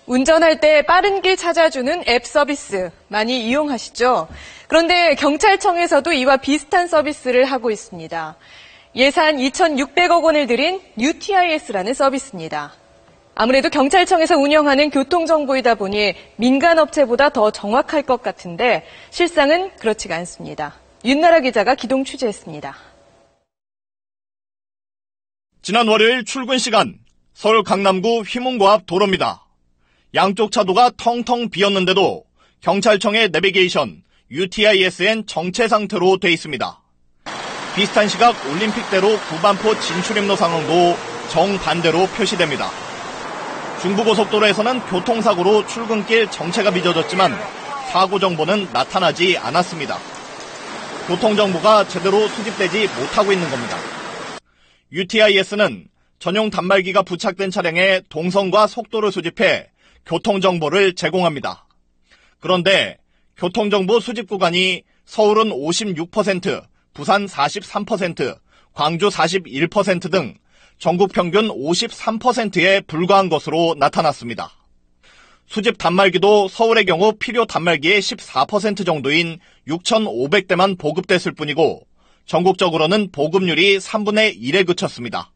운전할 때 빠른 길 찾아주는 앱 서비스 많이 이용하시죠? 그런데 경찰청에서도 이와 비슷한 서비스를 하고 있습니다. 예산 2,600억 원을 들인 UTIS라는 서비스입니다. 아무래도 경찰청에서 운영하는 교통정보이다 보니 민간업체보다 더 정확할 것 같은데 실상은 그렇지가 않습니다. 윤나라 기자가 기동 취재했습니다. 지난 월요일 출근 시간 서울 강남구 휘문고 앞 도로입니다. 양쪽 차도가 텅텅 비었는데도 경찰청의 내비게이션 UTISN 정체 상태로 돼 있습니다. 비슷한 시각 올림픽대로 구반포 진출입로 상황도 정반대로 표시됩니다. 중부고속도로에서는 교통사고로 출근길 정체가 빚어졌지만 사고 정보는 나타나지 않았습니다. 교통정보가 제대로 수집되지 못하고 있는 겁니다. UTIS는 전용 단말기가 부착된 차량의 동선과 속도를 수집해 교통정보를 제공합니다. 그런데 교통정보 수집 구간이 서울은 56%, 부산 43%, 광주 41% 등 전국 평균 53%에 불과한 것으로 나타났습니다. 수집 단말기도 서울의 경우 필요 단말기의 14% 정도인 6,500대만 보급됐을 뿐이고 전국적으로는 보급률이 3분의 1에 그쳤습니다.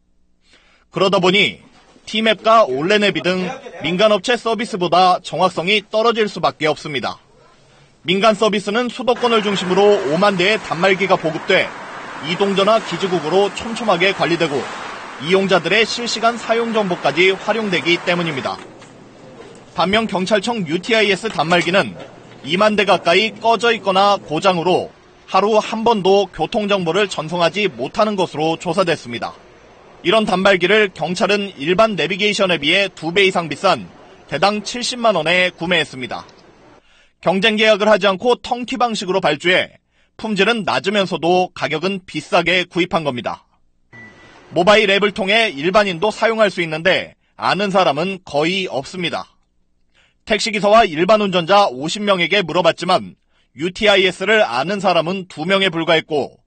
그러다 보니 T맵과 올레네비 등 민간업체 서비스보다 정확성이 떨어질 수밖에 없습니다. 민간 서비스는 수도권을 중심으로 5만 대의 단말기가 보급돼 이동전화 기지국으로 촘촘하게 관리되고 이용자들의 실시간 사용 정보까지 활용되기 때문입니다. 반면 경찰청 UTIS 단말기는 2만 대 가까이 꺼져 있거나 고장으로 하루 한 번도 교통정보를 전송하지 못하는 것으로 조사됐습니다. 이런 단말기를 경찰은 일반 내비게이션에 비해 2배 이상 비싼 대당 70만 원에 구매했습니다. 경쟁 계약을 하지 않고 턴키 방식으로 발주해 품질은 낮으면서도 가격은 비싸게 구입한 겁니다. 모바일 앱을 통해 일반인도 사용할 수 있는데 아는 사람은 거의 없습니다. 택시기사와 일반 운전자 50명에게 물어봤지만 UTIS를 아는 사람은 2명에 불과했고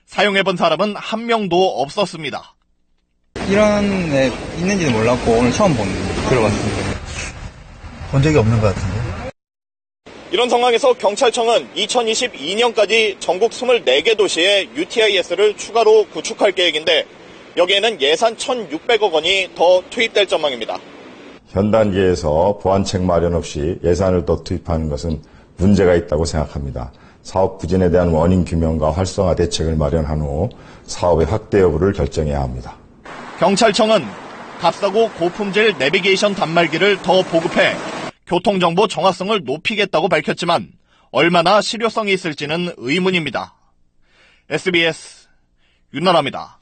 사용해본 사람은 1명도 없었습니다. 이런 앱 있는지는 몰랐고 오늘 처음 들어봤습니다. 본 적이 없는 것 같은데. 이런 상황에서 경찰청은 2022년까지 전국 24개 도시에 UTIS를 추가로 구축할 계획인데 여기에는 예산 1,600억 원이 더 투입될 전망입니다. 현 단계에서 보완책 마련 없이 예산을 더 투입하는 것은 문제가 있다고 생각합니다. 사업 부진에 대한 원인 규명과 활성화 대책을 마련한 후 사업의 확대 여부를 결정해야 합니다. 경찰청은 값싸고 고품질 내비게이션 단말기를 더 보급해 교통정보 정확성을 높이겠다고 밝혔지만 얼마나 실효성이 있을지는 의문입니다. SBS 윤나라입니다.